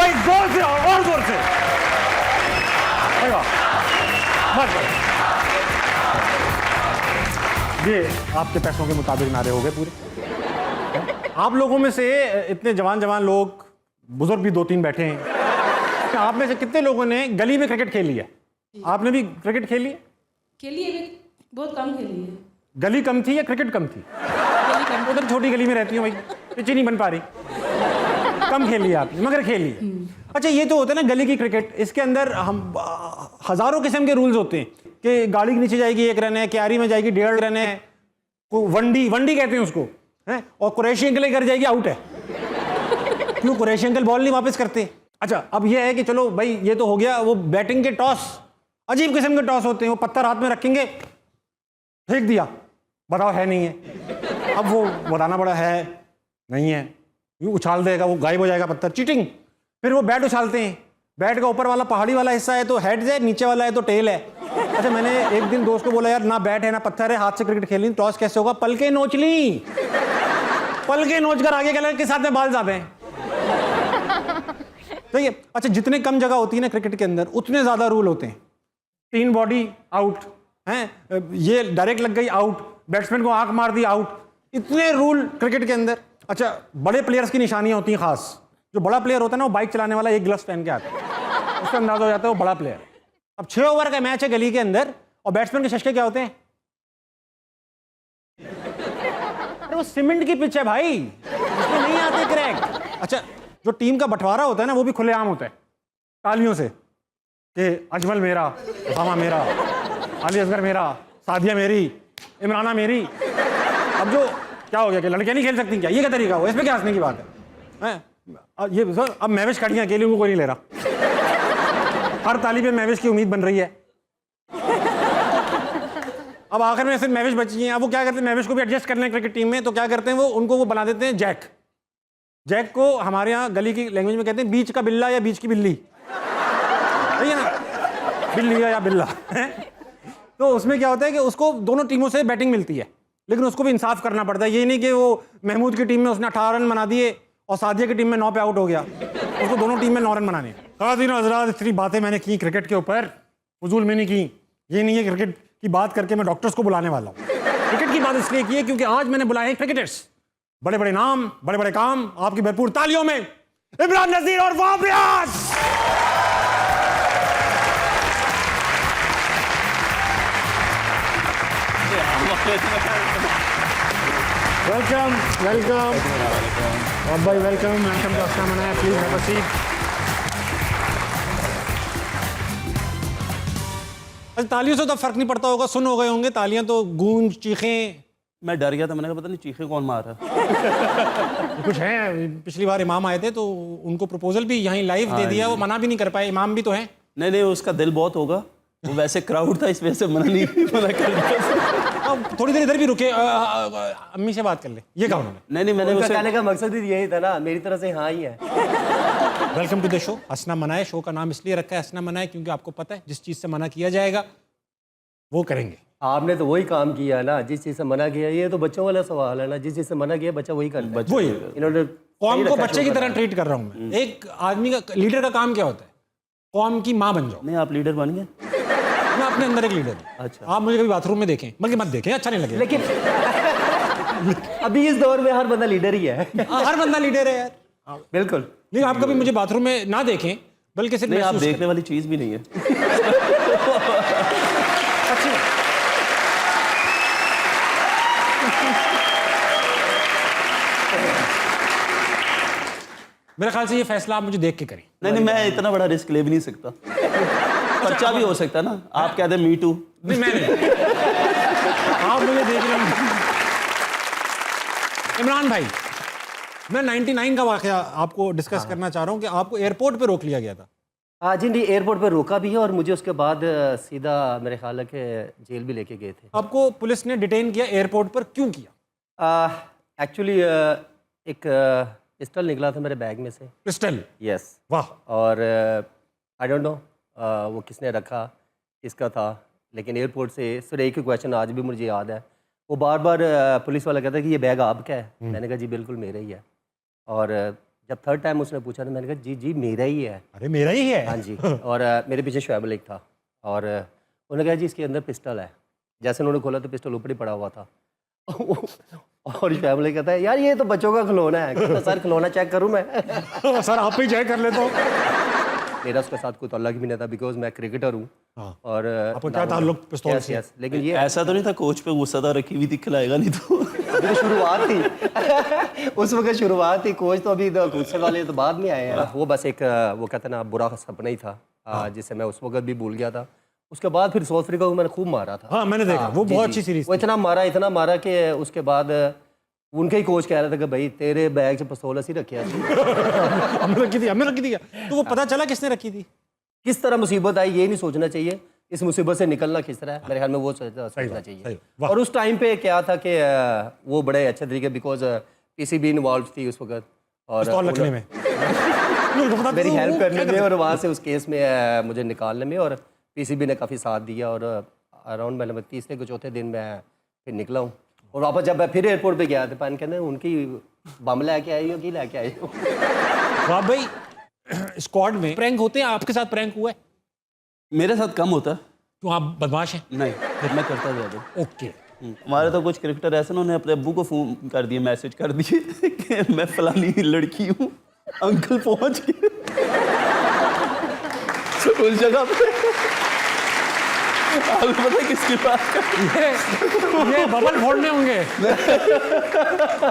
भाई जोर से और जोर से। बस ये आपके पैसों के मुताबिक नारे हो गए पूरे। आप लोगों में से इतने जवान जवान लोग, बुजुर्ग भी 2-3 बैठे हैं, आप में से कितने लोगों ने गली में क्रिकेट खेली है? आपने भी क्रिकेट खेली है? खेली है, बहुत कम खेली है। गली कम थी या क्रिकेट कम थी? उधर छोटी गली में रहती हूँ भाई, पिच नहीं बन पा रही, कम खेली है आपने, मगर खेली है। अच्छा, ये तो होता है ना गली की क्रिकेट, इसके अंदर हम हजारों किस्म के रूल्स होते हैं कि गाड़ी के नीचे जाएगी 1 रन है, क्यारी में जाएगी 1.5 रन है, वंडी कहते हैं उसको है, और कुरैशी अंकल के घर जाएगी आउट है। क्यों? कुरैशी अंकल बॉल नहीं वापस करते। अच्छा, अब ये है कि चलो भाई ये तो हो गया, वो बैटिंग के टॉस, अजीब किस्म के टॉस होते हैं, वो पत्थर हाथ में रखेंगे, फेंक दिया, बताओ है नहीं है, अब वो बताना पड़ा है नहीं है, यूँ उछाल देगा, वो गायब हो जाएगा पत्थर, चीटिंग। फिर वो बैट उछालते हैं, बैट का ऊपर वाला पहाड़ी वाला हिस्सा है तो हेड है, नीचे वाला है तो टेल है। अच्छा, मैंने एक दिन दोस्त को बोला यार ना बैट है ना पत्थर है, हाथ से क्रिकेट खेलनी, टॉस कैसे होगा? पलके नोच ली, पलके नोच कर आगे के साथ में बाल ज्यादा हैं। ठीक है। अच्छा, जितने कम जगह होती है ना क्रिकेट के अंदर, उतने ज्यादा रूल होते हैं। 3 बॉडी आउट हैं, ये डायरेक्ट लग गई आउट, बैट्समैन को आंख मार दी आउट, इतने रूल क्रिकेट के अंदर। अच्छा, बड़े प्लेयर्स की निशानियां होती हैं खास, जो बड़ा प्लेयर होता है ना वो बाइक चलाने वाला एक ग्लव्स पहन के आता है, उसका अंदाजा हो जाता है वो बड़ा प्लेयर। अब 6 ओवर का मैच है गली के अंदर और बैट्समैन के शशके क्या होते हैं? अरे वो सीमेंट की पिच है भाई, इसमें नहीं आते क्रैक। अच्छा, जो टीम का बंटवारा होता है ना वो भी खुलेआम होता है, तालियों से कि अजमल मेरा, उसामा मेरा, अली असगर मेरा, सादिया मेरी, इमराना मेरी। अब जो क्या हो गया कि लड़कियां नहीं खेल सकती क्या? ये क्या तरीका हुआ? इसमें क्या हंसने की बात है? ये सर, अब महविश खड़ी अकेले को कोई नहीं ले रहा, हर ताली पे महविश की उम्मीद बन रही है। अब आखिर में सिर्फ महविश बची हैं। अब वो क्या करते हैं, महविश को भी एडजस्ट करने हैं क्रिकेट टीम में, तो क्या करते हैं वो, उनको वो बना देते हैं जैक। जैक को हमारे यहाँ गली की लैंग्वेज में कहते हैं बीच का बिल्ला या बीच की बिल्ली, सही है ना, बिल्ली या बिल्ला है? तो उसमें क्या होता है कि उसको दोनों टीमों से बैटिंग मिलती है, लेकिन उसको भी इंसाफ करना पड़ता है। ये नहीं कि वो महमूद की टीम में उसने 18 रन बना दिए और सादिया की टीम में 9 पे आउट हो गया, उसको दोनों टीम में 9 रन बनाने। खातिन हज़रात, इतनी बातें मैंने की क्रिकेट के ऊपर, फजूल में नहीं की। ये नहीं है क्रिकेट की बात करके मैं डॉक्टर्स को बुलाने वाला हूँ, क्रिकेट की बात इसलिए की है क्योंकि आज मैंने बुलाए क्रिकेटर्स, बड़े बड़े नाम, बड़े बड़े काम। आपकी भरपूर तालियों में इमरान नज़ीर और वाह रियाज। वेलकम वेलकम भाई, वेलकम वेलकम टू अस्सलाम मनाया, प्लीज हैव अ सीट। तालियों से तो फर्क नहीं पड़ता होगा, सुन हो गए होंगे, तालियां तो गूंज, चीखें। मैं डर गया था, मैंने कहा पता नहीं चीखें कौन मार रहा है। कुछ है, पिछली बार इमाम आए थे तो उनको प्रपोजल भी यहीं लाइव दे दिया, वो मना भी नहीं कर पाए, इमाम भी तो हैं। नहीं नहीं, उसका दिल बहुत होगा, वो वैसे क्राउड था इस वजह से मना कर दिया। थोड़ी देर इधर भी रुके, अम्मी से बात कर ले, ये कहा उन्होंने। नहीं नहीं, मैंने उसे कहने का मकसद ही यही था ना, मेरी तरफ से हाँ ही है। वेलकम टू द शो हंसना मनाए। शो का नाम इसलिए रखा है हंसना मनाए क्योंकि आपको पता है जिस चीज़ से मना किया जाएगा वो करेंगे। आपने तो वही काम किया ना, जिस चीज़ से मना किया। ये तो बच्चों वाला सवाल है ना, जिस चीज़ से मना किया बच्चा वही करता है। वही इन्होंने कौम को बच्चे की तरह ट्रीट कर रहा हूँ मैं। एक आदमी का, लीडर का काम क्या होता है? कौम की माँ बन जाओ। नहीं, आप लीडर बन गए। मैं अपने अंदर एक लीडर हूँ। अच्छा, आप मुझे कभी बाथरूम में देखें, बल्कि मत देखें, अच्छा नहीं लगेगा। लेकिन अभी इस दौर में हर बंदा लीडर ही है। हर बंदा लीडर है यार, बिल्कुल। नहीं आप कभी मुझे बाथरूम में ना देखें, बल्कि सिर्फ नहीं, आप महसूस देखने वाली चीज भी नहीं है। अच्छी बात। मेरे ख्याल से ये फैसला आप मुझे देख के करें। नहीं नहीं, मैं इतना बड़ा रिस्क ले भी नहीं सकता, पर्चा भी हो सकता ना। आप कहते मी टू। नहीं मैं नहीं, आप मुझे देख रहे हैं। इमरान भाई, मैं 99 का वाकया आपको डिस्कस करना चाह रहा हूँ कि आपको एयरपोर्ट पे रोक लिया गया था। हाँ जी, नहीं एयरपोर्ट पे रोका भी है और मुझे उसके बाद सीधा मेरे ख्याल है कि जेल भी लेके गए थे। आपको पुलिस ने डिटेन किया एयरपोर्ट पर, क्यों किया? एक्चुअली एक पिस्टल निकला था मेरे बैग में से। पिस्टल? यस। वाह। और आई डोंट नो वो किसने रखा, किसका था, लेकिन एयरपोर्ट से सिर्फ एक ही क्वेश्चन आज भी मुझे याद है। वो बार बार पुलिस वाला कहता है कि ये बैग आपका है। मैंने कहा जी बिल्कुल मेरा ही है। और जब थर्ड टाइम उसने पूछा तो मैंने कहा जी जी मेरा ही है। अरे मेरा ही है। हाँ जी। और मेरे पीछे शुएब मलिक था और उन्होंने कहा जी इसके अंदर पिस्टल है। जैसे उन्होंने खोला तो पिस्टल ऊपर ही पड़ा हुआ था। और शुएब मलिक कहता है यार ये तो बच्चों का खिलौना है। कहता सर खिलौना चेक करूँ मैं? सर आप ही चेक कर लेता हूँ। मेरा उसके साथ कोई ताल्लुक भी नहीं था बिकॉज मैं क्रिकेटर हूँ। हाँ। और आपको क्या ताल्लुक पिस्तौल से? यस लेकिन ये ऐसा तो नहीं था कोच पे गुस्सा था रखी हुई थी खिलाएगा नहीं तो अभी तो शुरुआत थी। उस वक्त शुरुआत थी, कोच तो अभी गुस्से वाले तो बाद में आए हैं। वो बस एक वो कहते ना बुरा सपना ही था जिसे मैं उस वक्त भी भूल गया था। उसके बाद फिर साउथ अफ्रीका को मैंने खूब मारा था। हाँ मैंने देखा, वो जी, बहुत जी। अच्छी सीरीज वो इतना मारा कि उसके बाद उनके ही कोच कह रहे थे कि भाई तेरे बैग से पिस्तौल ऐसी रखिया थी। हमें रखी थी तो वो पता चला किसने रखी थी? किस तरह मुसीबत आई ये नहीं सोचना चाहिए, इस मुसीबत से निकलना किस तरह है मेरे ख्याल में वो सोचना सही, चाहिए। वाह। और उस टाइम पे क्या था कि वो बड़े अच्छे तरीके बिकॉज पीसीबी इन्वॉल्व थी उस वक्त और पिस्तौल रखने में मेरी हेल्प करने में और वहाँ से उस केस में मुझे निकालने में, और पीसीबी ने काफ़ी साथ दिया। और अराउंड मतलब तीसरे को चौथे दिन मैं फिर निकला हूँ और वापस जब मैं फिर एयरपोर्ट पे गया तो पान कहते उनकी बम लेके आई हो कि लेके आई हो। वाह भाई, स्क्वाड में प्रैंक होते हैं, आपके साथ प्रैंक हुआ है? मेरे साथ कम होता क्यों आप बदमाश हैं? नहीं मैं करता ज़्यादा। ओके। हमारे तो कुछ क्रिकेटर ऐसे ना उन्होंने अपने अब्बू को फ़ोन कर दिए, मैसेज कर दिए कि मैं फलानी लड़की हूँ, अंकल पहुँच गए उस जगह पे। आपको पता है किसकी बात कर? ये बबल फोड़ने होंगे।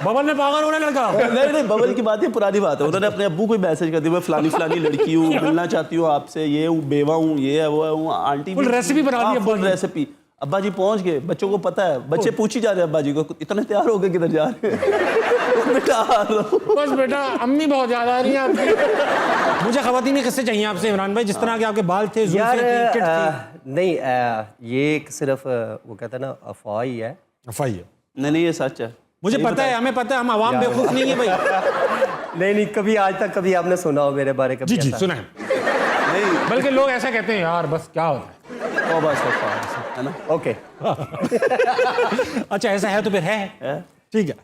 बबल ने पागल होने लड़का। नहीं बबल की बात है, पुरानी बात है। उन्होंने अपने अब्बू को मैसेज कर दिया मैं फलानी फलानी लड़की हूँ, मिलना चाहती हूँ आपसे, ये हूँ, बेवा हूँ, ये है वो है, हूँ आंटी। फुल रेसिपी बना दी अब्बा ने। रेसिपी। अब्बा जी पहुंच गए, बच्चों को पता है, बच्चे पूछ ही जा रहे हैं अब्बा जी को इतने तैयार हो गए किधर जा रहे हैं? बेटा आ रहा हूं। बस बेटा अम्मी बहुत याद आ रही है आपकी। मुझे ख़वातीनी किससे चाहिए आपसे इमरान भाई, जिस तरह के आपके बाल थे, यार जुल्फें थी, किट थी? नहीं ये एक सिर्फ वो कहते हैं ना अफवाह ही है। अफवाह है? नहीं ये सच है, मुझे पता है, हमें पता है, हम आवाम बेवकूफ़ नहीं है भाई। नहीं कभी आज तक कभी आपने सुना हो मेरे बारे कभी? जी ऐसा? सुना है। नहीं बल्कि लोग ऐसा कहते हैं यार बस क्या होता तो बस है ना। ओके। है। अच्छा ऐसा है तो फिर है, ठीक है।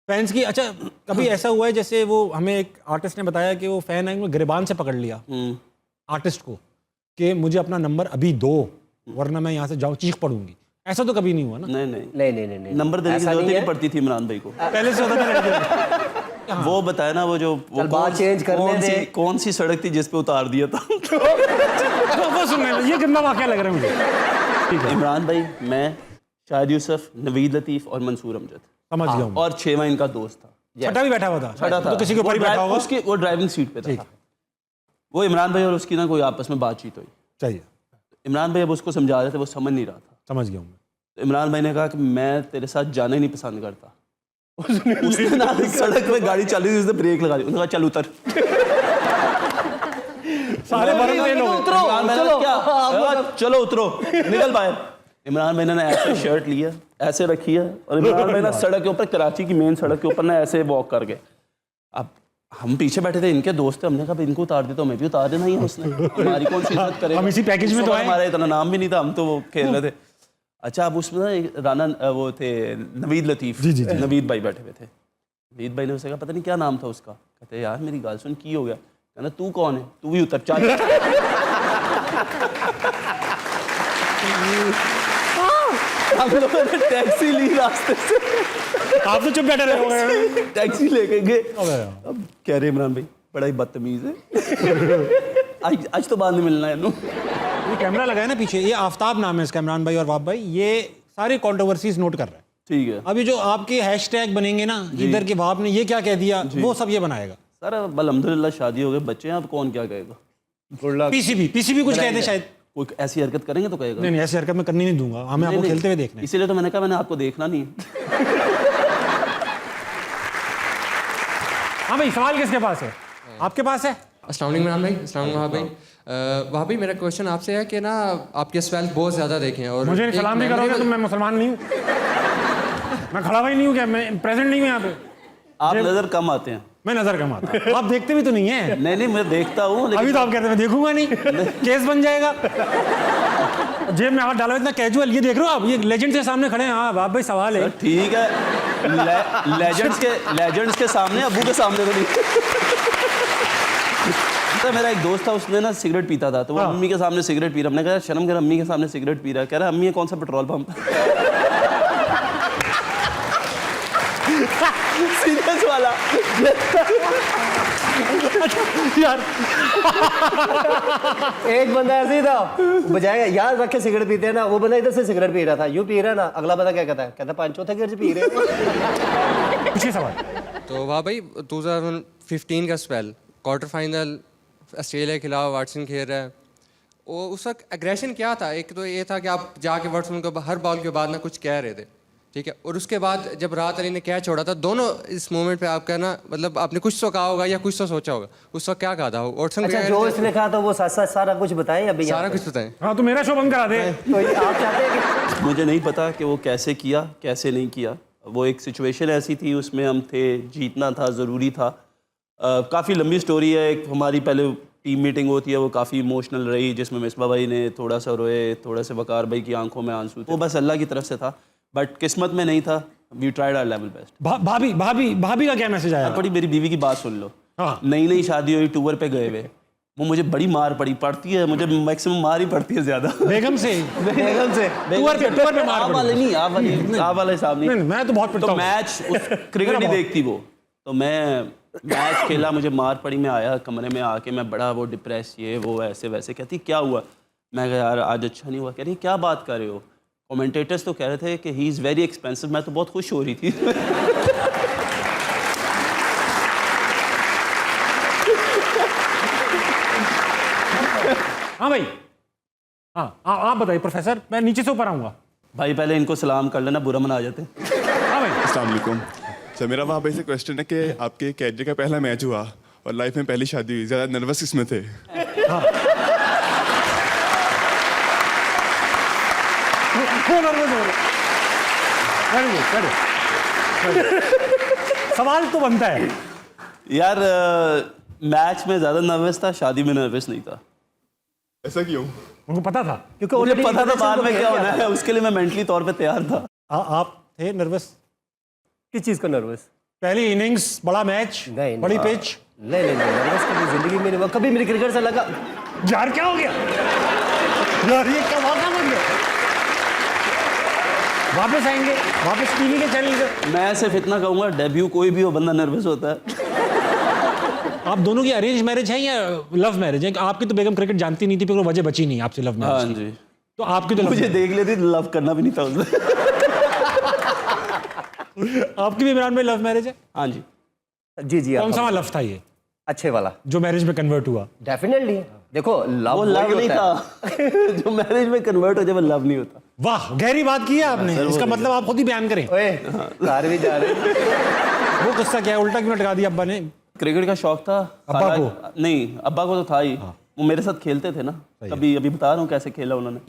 फैंस की, अच्छा कभी ऐसा हुआ है जैसे वो हमें एक आर्टिस्ट ने बताया कि वो फैन है गिरबान से पकड़ लिया आर्टिस्ट को कि मुझे अपना नंबर अभी दो वरना मैं यहाँ से जाऊँ चीख पड़ूंगी, ऐसा तो कभी नहीं हुआ ना? नहीं नंबर देने की जरूरत ही नहीं पड़ती थी इमरान भाई को, पहले से होता था। वो बताया ना वो जो वो बात चेंज करने दे। कौन सी सड़क थी जिस पे उतार दिया था। वो सुनने ये कितना वाकया लग रहा है मुझे। ठीक है, इमरान भाई, मैं, शाहिद यूसुफ, नवीद लतीफ़ और मंसूर अमजद, समझ गया हूँ। और छेवा इनका दोस्त था, छठा भी बैठा हुआ था? छठा था तो किसी के ऊपर ही बैठा होगा। उसकी वो ड्राइविंग सीट पे था। वो इमरान भाई और उसकी ना कोई आपस में बातचीत हुई। चाहिए, इमरान भाई अब उसको समझा रहे थे, वो समझ नहीं रहा था। समझ गया हूँ। तो इमरान भाई ने कहा कि मैं तेरे साथ जाने नहीं पसंद करता। उसने ना सड़क पे गाड़ी चल रही थी, उसने ब्रेक लगा दी, उसने कहा चल उतर। सारे बरम तेल हो गए। इमरान भाई ने क्या, चलो उतरो, निकल बाहर। इमरान भाई ने ऐसे शर्ट लिया, ऐसे रखी है, और इमरान भाई ना सड़क के ऊपर, कराची की मेन सड़क के ऊपर ना ऐसे वॉक कर गए। अब हम पीछे बैठे थे, इनके दोस्त थे, हमने कहा इनको उतार दे तो हमें भी उतार देना ही है, उसने हमारी कौन सी इज्जत करेगा। हम इसी पैकेज में तो आए। हमारा इतना नाम भी नहीं था, हम तो वो खेल रहे थे। अच्छा अब उसमें ना एक राना वो थे नवीद लतीफ़, जी। नवीद भाई बैठे हुए थे। नवीद भाई ने उससे कहा पता नहीं क्या नाम था उसका, कहते यार मेरी गाल सुन की हो गया, कहना तू कौन है, तू भी उतर चल। हम लोगों ने टैक्सी ली रास्ते से, आप तो चुप बैठे रहे। टैक्सी लेके गए। अब कह रहे इमरान भाई बड़ा ही बदतमीज है, आज तो बाद में मिलना है। ये कैमरा लगा है ना पीछे, ये आफ्ताब नाम है इसका, इमरान भाई और वाब भाई, ये सारी कंट्रोवर्सीज नोट कर रहे हैं। ठीक है, अभी जो आपके हैशटैग बनेंगे ना, इधर के वाब ने ये क्या कह दिया, वो सब ये बनाएगा। सर अब अल्हम्दुलिल्लाह शादी हो गए, बच्चे हैं, अब कौन क्या कहेगा। पीसीबी कुछ कहते शायद। कोई ऐसी हरकत करेंगे तो कहेगा। नहीं ऐसी हरकत मैं करनी नहीं दूंगा, हमें आपको खेलते हुए देखना है। इसीलिए तो मैंने कहा मैंने आपको देखना नहीं है। हाँ भाई सवाल किसके पास है? आपके पास है? अस्सलाम वालेकुम इमरान भाई। अस्सलाम वालेकुम वहाँ भाई। वहाँ भाई मेरा क्वेश्चन आपसे है कि ना आपके स्वेल्थ बहुत ज़्यादा देखे हैं और मुझे सलाम नहीं करोगे तो मैं मुसलमान नहीं हूँ। मैं खड़ा भाई नहीं हूँ क्या, मैं प्रेजेंट नहीं हूँ यहाँ पे। आप नजर कम आते हैं। मैं नजर कम आता हूँ, आप देखते भी तो नहीं है। नहीं मैं देखता हूँ, अभी तो आप कहते हैं मैं देखूंगा नहीं, केस बन जाएगा। जेब में हाथ डालो इतना कैजुअल, ये देख रहे हो आप, ये लेजेंड के सामने खड़े हैं। हाँ बाप भाई सवाल है। ठीक है, लेजेंड्स के सामने, अबू के सामने तो नहीं। तो मेरा एक दोस्त था, उसने ना सिगरेट पीता था, तो वो अम्मी के सामने सिगरेट पी रहा। हमने कहा शर्म कर, अम्मी के सामने सिगरेट पी रहा है। कह रहा अम्मी ये कौन सा पेट्रोल पंप? सीरियस वाला यार एक बंदा ऐसे ही था, बजाएगा याद रखे सिगरेट पीते हैं ना, वो बंदा इधर से सिगरेट पी रहा था, यूं पी रहा है ना, अगला बंदा क्या कहता है, कहता पांच चौथे गिर से पी रहे हो। पूछिए सवाल। तो वाह भाई 2015 का स्पेल, क्वार्टर फाइनल ऑस्ट्रेलिया के खिलाफ वाटसन खेल रहा है, वो उस वक्त एग्रेशन क्या था? एक तो ये था कि आप जाके वाटसन को हर बॉल के बाद ना कुछ कह रहे थे, ठीक है, और उसके बाद जब राहत अली ने कैच छोड़ा था, दोनों इस मोमेंट पे आपका ना मतलब आपने कुछ तो कहा होगा या कुछ तो सोचा होगा, उस वक्त क्या कहा था? वाटसन अच्छा, जो इसने कहा था वो साथ सारा कुछ बताएं अभी, सारा कुछ बताएं। हाँ तो मेरा शो बंद करा दे। तो ये आप चाहते हैं कि मुझे नहीं पता कि वो कैसे किया, कैसे नहीं किया। वो एक सिचुएशन ऐसी थी, उसमें हम थे, जीतना था, ज़रूरी था। काफ़ी लंबी स्टोरी है। एक हमारी पहले टीम मीटिंग होती है, वो काफ़ी इमोशनल रही, जिसमें मिसबा भाई ने थोड़ा सा रोए, थोड़ा से वकार भाई की आंखों में आंसू थे। वो बस अल्लाह की तरफ से था, बट किस्मत में नहीं था। We tried our level best. भाभी भाभी भाभी का क्या मैसेज आया? बड़ी मेरी बीवी की बात सुन लो। हाँ। नई नई शादी हुई, टूर पे गए हुए, वो मुझे बड़ी मार पड़ती है, मुझे मैक्सिमम मार ही पड़ती है ज़्यादा। बेगम से बेगम से टूर पे मार आप वाले नहीं, आप वाले हिसाब नहीं, नहीं। मैं तो बहुत पिटता तो हूँ। मैच क्रिकेट नहीं देखती वो, तो मैं मैच खेला, मुझे मार पड़ी, मैं आया कमरे में आके, मैं बड़ा वो डिप्रेस, ये वो ऐसे वैसे। कहती क्या हुआ? मैं कहा यार आज अच्छा नहीं हुआ। कह रही क्या बात कर रहे हो? कमेंटेटर्स तो कह रहे थे कि ही इज़ वेरी एक्सपेंसिव। मैं तो बहुत खुश हो रही थी। हाँ भाई, हाँ आप बताइए प्रोफेसर, मैं नीचे से ऊपर आऊँगा। भाई पहले इनको सलाम कर लेना, बुरा मना जाते। हाँ भाई, अस्सलाम वालेकुम सर। मेरा वहाँ पे से क्वेश्चन है कि आपके कैरियर का पहला मैच हुआ और लाइफ में पहली शादी हुई, ज़्यादा नर्वस किसमें थे? वो नर्वस हो रहे। Very good, very good। सवाल तो बनता है यार मैच में ज़्यादा नर्वस था, शादी में नर्वस नहीं था। ऐसा क्यों? उनको पता था। क्योंकि मुझे already पता था बाद में तो क्या किया होना था। है, उसके लिए मैं मेंटली तौर पे तैयार था। आप थे नर्वस? किस चीज़ को नर्वस? पहली इनिंग्स, बड़ा मैच, नहीं, बड़ी नहीं। पिच। नहीं नर्वस कभी जिंदगी में नहीं हुआ। कभी मेरी क्रिकेट से लगा यार क्या हो गया यार, ये क्या वाक़या बन गया? वापस आएंगे, वापस टीवी के चैनल पे। मैं सिर्फ इतना कहूँगा, डेब्यू कोई भी हो बंदा नर्वस होता है। आप दोनों की अरेंज मैरिज है या लव मैरिज है? आपकी तो बेगम क्रिकेट जानती नहीं थी, फिर वो वजह बची नहीं आपसे लव हाँ मैरिज। जी, तो आपकी तो मुझे देख लेती, लव करना भी नहीं था उसमें। आपकी भी इमरान में लव मैरिज है? हाँ जी। जी कौन सा लव था ये अच्छे वाला? जो मैरिज में कन्वर्ट हुआ? डेफिनेटली। देखो लव वो लव नहीं था। जो मैरिज में कन्वर्ट हो जाए वो लव नहीं होता। वाह, गहरी बात की है आपने। इसका मतलब आप खुद ही बयान करें। ओए कार भी जा रहे। वो किस्सा क्या है? उल्टा क्यों लटका दिया अब्बा ने? क्रिकेट का शौक था अब्बा को? नहीं, अब्बा को तो था ही। वो मेरे साथ खेलते थे ना, कभी अभी बता रहा हूँ कैसे खेला उन्होंने।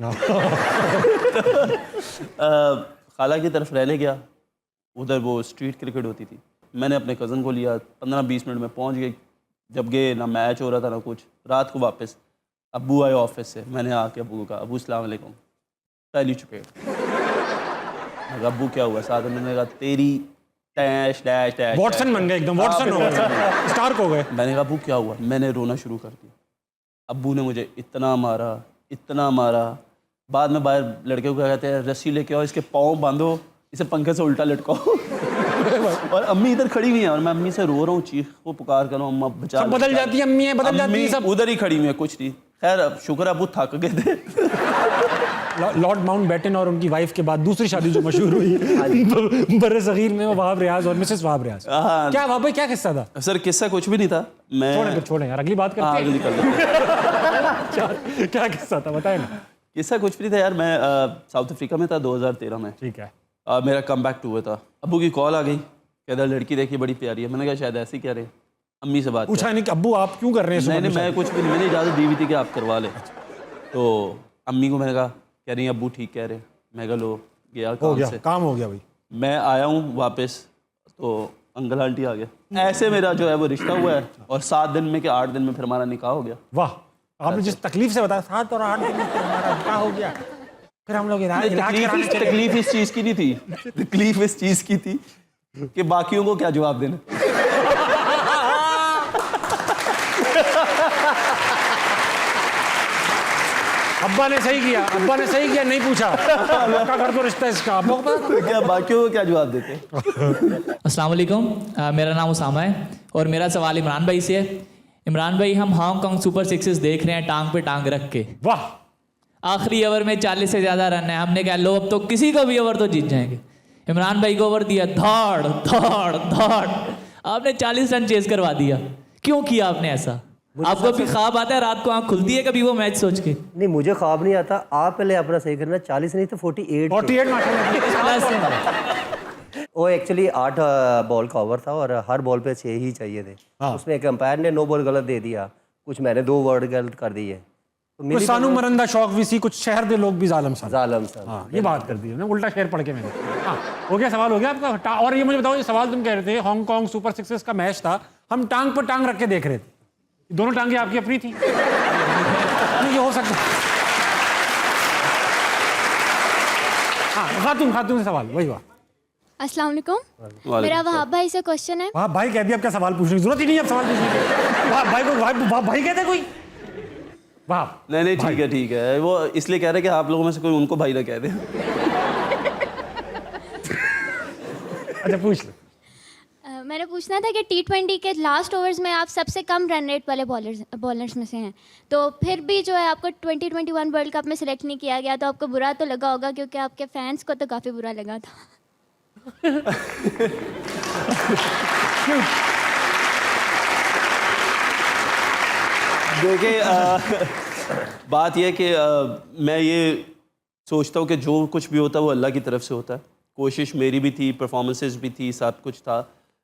खाला की तरफ रहने गया, उधर वो स्ट्रीट क्रिकेट होती थी। मैंने अपने कज़न को लिया, 15-20 मिनट में पहुंच गए। जब गए ना मैच हो रहा था ना कुछ। रात को वापस अब्बू आए ऑफिस से, मैंने आके अब्बू को कहा अब्बू अस्सलाम वालेकुम, पहली चुपेट। मैं कहा अब्बू क्या हुआ? साथ में मैंने कहा तेरी डैश डैश डैश। वॉटसन बन गए एकदम, वॉटसन हो गए, स्टार्क हो गए। मैंने कहा अब्बू क्या हुआ? मैंने रोना शुरू कर दिया। अब्बू ने मुझे इतना मारा, इतना मारा। बाद में बाहर लड़के को क्या कहते हैं, रस्सी लेके आओ, इसके पाँव बांधो, इसे पंखे से उल्टा लटकाओ। और अम्मी इधर खड़ी हुई है और मैं अम्मी से रो रहा हूँ, चीख वो पुकार कर रहा हूँ, अम्मा बचा। सब बदल जाती है, अम्मी बदल जाती है, सब उधर ही खड़ी हुई है, कुछ नहीं। खैर अब शुक्र अब्बू थक गए थे। लॉर्ड माउंटबेटन और उनकी वाइफ के बाद दूसरी शादी जो मशहूर हुई बर्रे सगीर में, वो वहाब रियाज और मिसेस वहाब रियाज। हाँ। क्या वहाँ पे क्या किस्सा था? सर किस्सा कुछ भी नहीं था। मैं छोड़े यार, अगली बात करते हाँ, हैं। अगली कर लेते। क्या किस्सा था बताए ना। किस्सा कुछ भी नहीं था यार। मैं साउथ अफ्रीका में था 2013 में। ठीक है। मेरा कम बैक टूर था। अब्बू की कॉल आ गई, कहता लड़की देखी बड़ी प्यारी है। मैंने कहा शायद ऐसे ही कह रहे हैं, अम्मी से बात पूछा नहीं कि अब्बू आप क्यों कर रहे हैं? नहीं, मैं कुछ भी नहीं, मैंने इजाज़त दी हुई थी कि आप करवा ले। तो अम्मी को मैंने कहा, कह रही अब्बू ठीक कह रहे। मैं कहा लो गया हो काम गया, से। काम हो गया भाई। मैं आया हूँ वापस, तो अंकल आंटी आ गया। ऐसे मेरा जो है वो रिश्ता हुआ है और 7 दिन में कि 8 दिन में फिर हमारा निकाह हो गया। वाह, आपने जिस तकलीफ से बताया 7 और 8 दिन में फिर हमारा निकाह हो गया। फिर हम लोग इलाज कराने चले गए। तकलीफ इस चीज़ की नहीं थी, तकलीफ इस चीज़ की थी कि बाकियों को क्या जवाब देना। अब्बा ने सही किया, अब्बा ने सही किया, नहीं पूछा आपका घर तो रिश्ता इसका, अब्बा को पता था। क्या बाकियों को क्या जवाब देते हैं? अस्सलाम वालेकुम, मेरा नाम उसामा है और मेरा सवाल इमरान भाई से है। इमरान भाई, हम हांगकांग सुपर सिक्सेस देख रहे हैं टांग पे टांग रख के। वाह, आखिरी ओवर में 40 से ज़्यादा रन है, हमने कहा लो अब तो किसी को भी ओवर तो जीत जाएंगे। इमरान भाई को ओवर दिया, धौड़ धौड़ धौड़, आपने 40 रन चेस करवा दिया। क्यों किया आपने ऐसा? आपको भी ख्वाब आता है, रात को आँख खुलती है कभी वो मैच सोच के? नहीं, मुझे ख्वाब नहीं आता। आप पहले अपना सही करना। 40 नहीं तो 48 48 वो एक्चुअली 8 बॉल का ओवर था और हर बॉल पे 6 ही चाहिए थे। उसमें एक अंपायर ने 9 बॉल गलत दे दिया, कुछ मैंने 2 वर्ड गलत कर दिए। तो कुछ सानू मरंदा शौक भी सी, कुछ शहर के लोग भी जालम सा। हाँ, ये बात कर दी ना, उल्टा शेर पढ़ के मैंने। हाँ, हो गया, सवाल हो गया आपका। और ये मुझे बताओ, ये सवाल तुम कह रहे थे हांगकांग सुपर सिक्सेस का मैच था, हम टांग पर टांग रख के देख रहे थे, दोनों टांगे आपकी अपनी थी? ये हो सकता है। हाँ, खातून से सवाल, वही बात। अस्सलाम वालेकुम, मेरा वहाब भाई से क्वेश्चन है। वहाब भाई कह दिया, अब क्या सवाल पूछने की जरूरत ही नहीं है, अब सवाल पूछने की। वहाब भाई को वहाब भाई कहते कोई? वहाब नहीं, ठीक है, वो इसलिए कह रहे कि आप लोगों में से कोई उनको भाई ना कह दे। अच्छा, पूछ लो। मैंने पूछना था कि T20 के लास्ट ओवर्स में आप सबसे कम रन रेट वाले बॉलर्स में से हैं, तो फिर भी जो है आपको 2021 वर्ल्ड कप में सिलेक्ट नहीं किया गया, तो आपको बुरा तो लगा होगा, क्योंकि आपके फैंस को तो काफ़ी बुरा लगा था। देखिए, बात यह कि मैं ये सोचता हूँ कि जो कुछ भी होता है वो अल्लाह की तरफ से होता है। कोशिश मेरी भी थी, परफॉर्मेंसेस भी थी, सब कुछ था,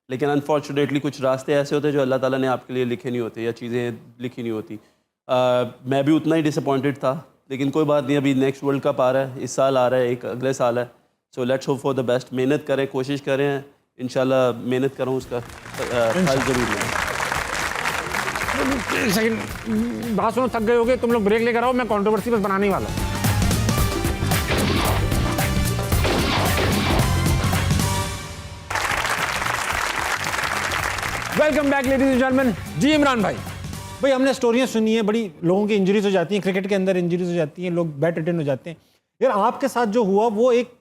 लेकिन अनफॉर्चुनेटली कुछ रास्ते ऐसे होते हैं जो अल्लाह ताला ने आपके लिए लिखे नहीं होते या चीज़ें लिखी नहीं होती। मैं भी उतना ही डिसअपॉइंटेड था, लेकिन कोई बात नहीं, अभी नेक्स्ट वर्ल्ड कप आ रहा है, इस साल आ रहा है, एक अगले साल है। So let's hope for the best. मेहनत करें, कोशिश करें, इंशाल्लाह मेहनत करूँ, उसका फल ज़रूर मिले। एक सेकंड, बात सुनो, थक गए होगे तुम लोग, ब्रेक लेकर आओ, मैं कंट्रोवर्सी बस बनाने ही वाला हूँ। Welcome back ladies and gentleman. जी इमरान भाई, हमने स्टोरियां सुनी है, बड़ी लोगों की इंजरीज हो जाती हैं, क्रिकेट के अंदर इंजरीज हो जाती हैं, लोग बैट रिटर्न हो जाते हैं। यार आपके साथ जो हुआ वो एक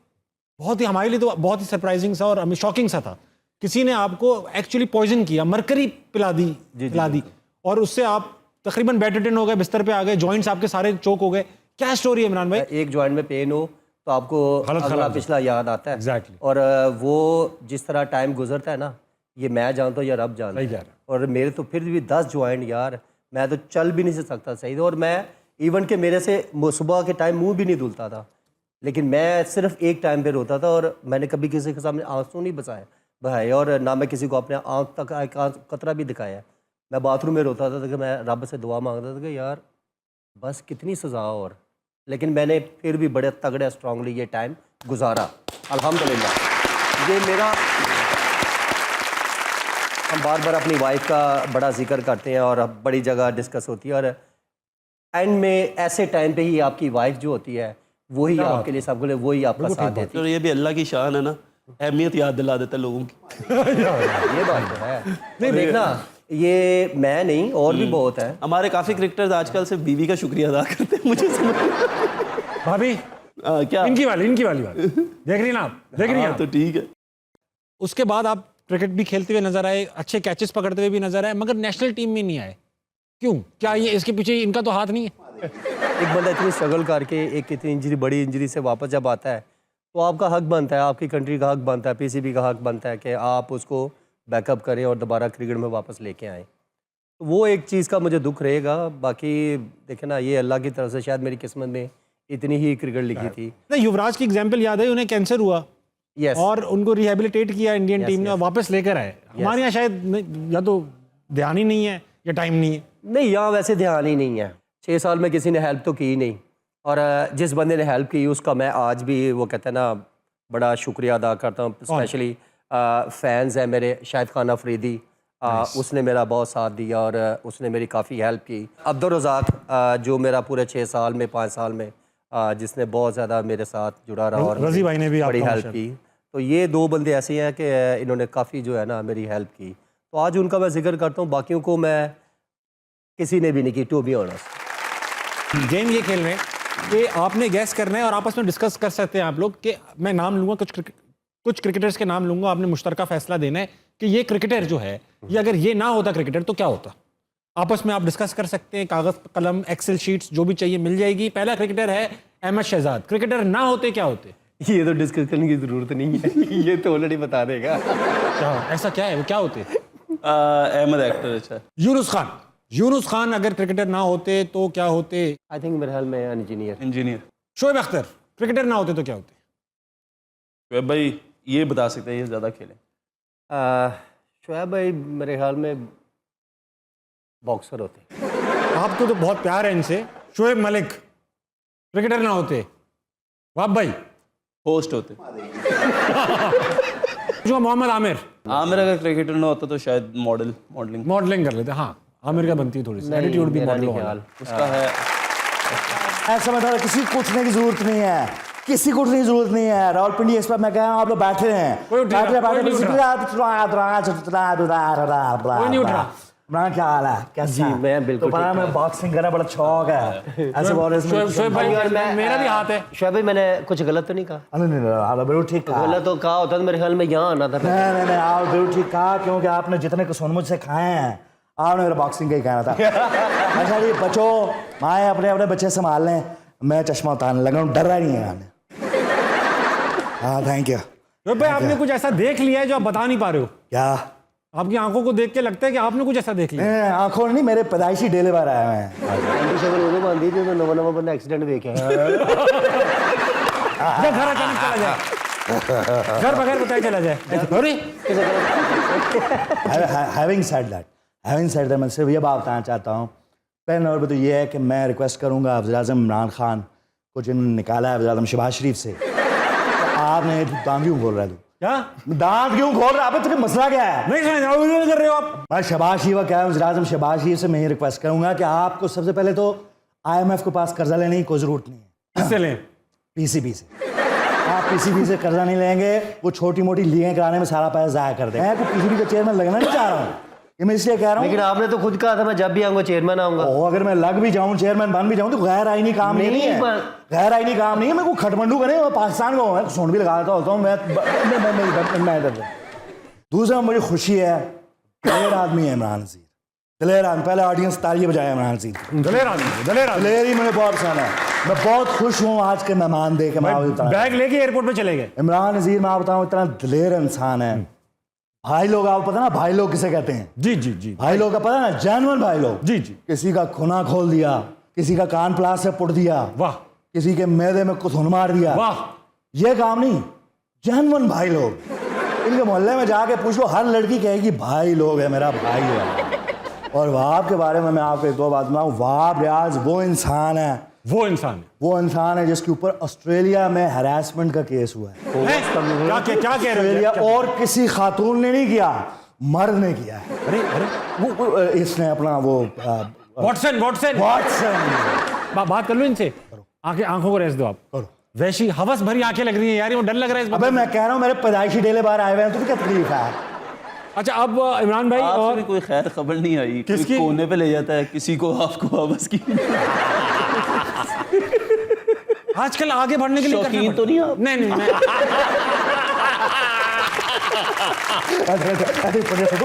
बहुत ही, हमारे लिए तो बहुत ही सरप्राइजिंग सा और हमें शॉकिंग सा था। किसी ने आपको एक्चुअली पॉइजन किया, मरकरी पिला दी और उससे आप तकरीबन बैट रिटर्न हो गए, बिस्तर पे आ गए, जॉइंट्स आपके सारे चोक हो गए। क्या स्टोरी है इमरान भाई? एक जॉइंट में पेन हो तो आपको अगला पिछला याद आता है। Exactly. और वो जिस तरह टाइम गुजरता है ना, ये मैं जानता हूँ या रब जानता है। और मेरे तो फिर भी 10 जॉइंट यार, मैं तो चल भी नहीं सकता सही। और मैं इवन के मेरे से सुबह के टाइम मुंह भी नहीं धुलता था, लेकिन मैं सिर्फ एक टाइम पे रोता था और मैंने कभी किसी के सामने आंसू नहीं बहाए और ना मैं किसी को अपने आँख तक कतरा भी दिखाया। मैं बाथरूम में रोता था कि मैं रब से दुआ मांगता था कि यार बस कितनी सज़ा और, लेकिन मैंने फिर भी बड़े तगड़े स्ट्रांगली ये टाइम गुजारा, अल्हम्दुलिल्लाह। ये मेरा, हम बार बार अपनी वाइफ का बड़ा जिक्र करते हैं और बड़ी जगह डिस्कस होती है, और एंड में ऐसे टाइम पे ही आपकी वाइफ जो होती है वही आपके लिए सब, वही आपका साथ देती है। और ये भी अल्लाह की शान है ना, अहमियत याद दिला देता है लोगों की। ये बात तो है। नहीं देखना, ये मैं नहीं और भी बहुत है। हमारे काफ़ी क्रिकेटर्स आजकल सिर्फ बीवी का शुक्रिया अदा करते हैं, मुझे भाभी क्या इनकी वाली बात देख रही ना आप, देख रही हैं तो ठीक है। उसके बाद आप क्रिकेट भी खेलते हुए नजर आए, अच्छे कैचेस पकड़ते हुए भी नजर आए, मगर नेशनल टीम में नहीं आए, क्यों? क्या ये इसके पीछे इनका तो हाथ नहीं है? एक बंदा इतनी स्ट्रगल करके एक इतनी इंजरी, बड़ी इंजरी से वापस जब आता है तो आपका हक बनता है, आपकी कंट्री का हक बनता है, पीसीबी का हक बनता है कि आप उसको बैकअप करें और दोबारा क्रिकेट में वापस लेके आएँ। तो वो एक चीज़ का मुझे दुख रहेगा। बाकी देखे ना, ये अल्लाह की तरफ से शायद मेरी किस्मत में इतनी ही क्रिकेट लिखी थी। युवराज की एग्जाम्पल याद है, उन्हें कैंसर हुआ यस, और उनको रिहेबिलिटेट किया इंडियन टीम ने और वापस लेकर आए। हमारे यहाँ शायद या तो ध्यान ही नहीं है या टाइम नहीं है। नहीं, यहाँ वैसे ध्यान ही नहीं है। 6 साल में किसी ने हेल्प तो की नहीं, और जिस बंदे ने हेल्प की उसका मैं आज भी वो कहते हैं ना बड़ा शुक्रिया अदा करता हूँ। स्पेशली फैंस है मेरे, शाहिद खान अफरीदी, उसने मेरा बहुत साथ दिया और उसने मेरी काफ़ी हेल्प की। अब्दुल रज़ाक जो मेरा पूरे 6 साल में 5 साल में जिसने बहुत ज़्यादा मेरे साथ जुड़ा रहा और रज़ी भाई ने भी बड़ी हेल्प की। तो ये 2 बंदे ऐसे हैं कि इन्होंने काफ़ी जो है ना मेरी हेल्प की, तो आज उनका मैं जिक्र करता हूँ। बाकियों को मैं किसी ने भी नहीं की, टू बी ऑनेस्ट। गेम ये खेल रहे हैं कि आपने गैस करना है और आपस में डिस्कस कर सकते हैं आप लोग कि मैं नाम लूंगा, कुछ क्रिकेटर्स के नाम लूंगा, आपने मुश्तरका फैसला देना है कि ये क्रिकेटर जो है, ये अगर ये ना होता क्रिकेटर तो क्या होता। आपस में आप डिस्कस कर सकते हैं, कागज कलम एक्सेल शीट्स जो भी चाहिए मिल जाएगी। पहला क्रिकेटर है अहमद शहजाद। क्रिकेटर ना होते क्या होते? ये तो डिस्कस करने की जरूरत नहीं है, ये तो ऑलरेडी बता देगा। क्या ऐसा क्या है, वो क्या होते? अहमद एक्टर। अच्छा, यूनुस खान अगर क्रिकेटर ना होते तो क्या होते? आई थिंक मेरे ख्याल में इंजीनियर। शोएब अख्तर क्रिकेटर ना होते तो क्या होते? शोएब भाई ये बता सकते हैं, ये ज़्यादा खेले। शोएब भाई मेरे ख्याल में बॉक्सर होते। आपको तो बहुत प्यार है इनसे। शोएब मलिक क्रिकेटर ना होते, वाह भाई होस्ट होते। जो मोहम्मद आमिर अगर क्रिकेटर ना होता तो शायद मॉडलिंग कर लेते। हाँ, आमिर का बनती है थोड़ी सी एटीट्यूड भी मॉडल वाला उसका है। ऐसा मतलब किसी को उठने की जरूरत नहीं है, किसी को उठने की जरूरत नहीं है। रावलपिंडी एक्सप्रेस में कहा आप लोग बैठे हैं, कोई नहीं उठ रहा। इमरान क्या हाल है, कैसा? जी, मैं बिल्कुल तो पता मैं बॉक्सिंग करना बड़ा शौक है। ऐसे बॉलर्स में शोएब भाई मेरा भी हाथ है। शोएब भाई मैंने कुछ गलत तो नहीं कहा? नहीं बिल्कुल ठीक कहा। गलत तो कहा होता तो मेरे ख्याल में यहाँ आना था। नहीं आप बिल्कुल ठीक कहा, क्योंकि आपने जितने कसून मुझसे खाए हैं आपने मेरा बॉक्सिंग का ही कहना था। अच्छा जी बच्चों, माए अपने अपने बच्चे संभाल लें, मैं चश्मा उतारने लगा हूँ, डर रहा नहीं है। हाँ थैंक यू। शोएब भाई आपने कुछ ऐसा देख लिया है जो आप बता नहीं पा रहे हो? क्या? आपकी आंखों को देख के लगता है कि आपने कुछ ऐसा देख लिया। आंखों नहीं, मेरे पैदाइशी डेले बार आए हैं। उदो बांधी थी तो नवा बंदा एक्सीडेंट देखे। घर अचानक चला जाए, घर बगैर बताए चला जाए। अरे हैविंग सेड दैट मैं सिर्फ ये बात बताना चाहता हूँ, पहले नंबर पर तो ये है कि मैं रिक्वेस्ट करूँगा वज़ीर-ए-आज़म इमरान खान को, जिन्होंने निकाला है वज़ीर-ए-आज़म शहबाज शरीफ से, तो आपने दांत क्यों खोल रहा है? क्या दांत क्यों खोल रहा है? तुम्हें मसला क्या है? नहीं समझ कर रहे हो आप? मैं शहबाज शरीफ क्या है, वज़ीर-ए-आज़म शहबाज शरीफ से मैं ये रिक्वेस्ट करूँगा कि आपको सबसे पहले तो IMF के पास कर्जा लेने की कोई ज़रूरत नहीं है। किससे लें? PCB से। आप PCB से कर्जा नहीं लेंगे, वो छोटी मोटी लीगें कराने में सारा पैसा ज़ाया कर देंगे। मैं तो PCB का चेयरमैन लगना नहीं चाह रहा हूँ, ये मैं इसलिए कह रहा हूँ। लेकिन आपने तो खुद कहा था मैं जब भी आऊँगा चेयरमैन आऊँगा। अगर मैं लग भी जाऊँ, चेयरमैन बन भी जाऊँ, तो गैर आईनी काम नहीं है। गैर आईनी काम नहीं है। मैं को खटमंडू करे, मैं पाकिस्तान का हूँ, सोन भी लगा देता होता हूँ मैं। दूसरा मुझे खुशी है, दिलेर आदमी है इमरान नज़ीर, दिलेर आदमी। पहले ऑडियंस तालियां बजाए इमरान नज़ीर। दिलेर ही मुझे बहुत पसंद है। मैं बहुत खुश हूँ आज के मेहमान दे के। बैग लेके एयरपोर्ट पे चले गए। इमरान नज़ीर मैं आपको बताऊँ इतना दिलेर इंसान है। भाई लोग, आपको पता ना भाई लोग किसे कहते हैं? जी भाई लोग का पता ना, जेन्युइन भाई लोग। जी किसी का खुना खोल दिया, किसी का कान प्लास से पुट दिया, वाह, किसी के मैदे में कुथुन मार दिया, वाह, ये काम नहीं। जेन्युइन भाई लोग, इनके मोहल्ले में जाके पूछ लो, हर लड़की कहेगी भाई लोग है, मेरा भाई है। और वाब के बारे में मैं आपको एक दो बात बताऊं। वाब रियाज वो इंसान है जिसके ऊपर ऑस्ट्रेलिया में हैरेसमेंट का केस हुआ है। क्या कह रहे हो? और किसी खातून ने नहीं किया, मर्द ने किया है। अरे वो इसने अपना वो वॉटसन बात कर लो इनसे। आंखों को रेस दो आप। करो। वैसी हवस भरी आंखें लग रही है यार, वो डर लग रहा है। अबे मैं कह रहा हूँ मेरे पैदाइशी डेले बाहर आए हुए हैं, तो क्या तकलीफ है? अच्छा अब इमरान भाई, और भी कोई खैर खबर नहीं आई? किसकी? कोने पे ले जाता है किसी को, आपको हवस की। आजकल आगे बढ़ने के लिए शौकीन तो नहीं आप? नहीं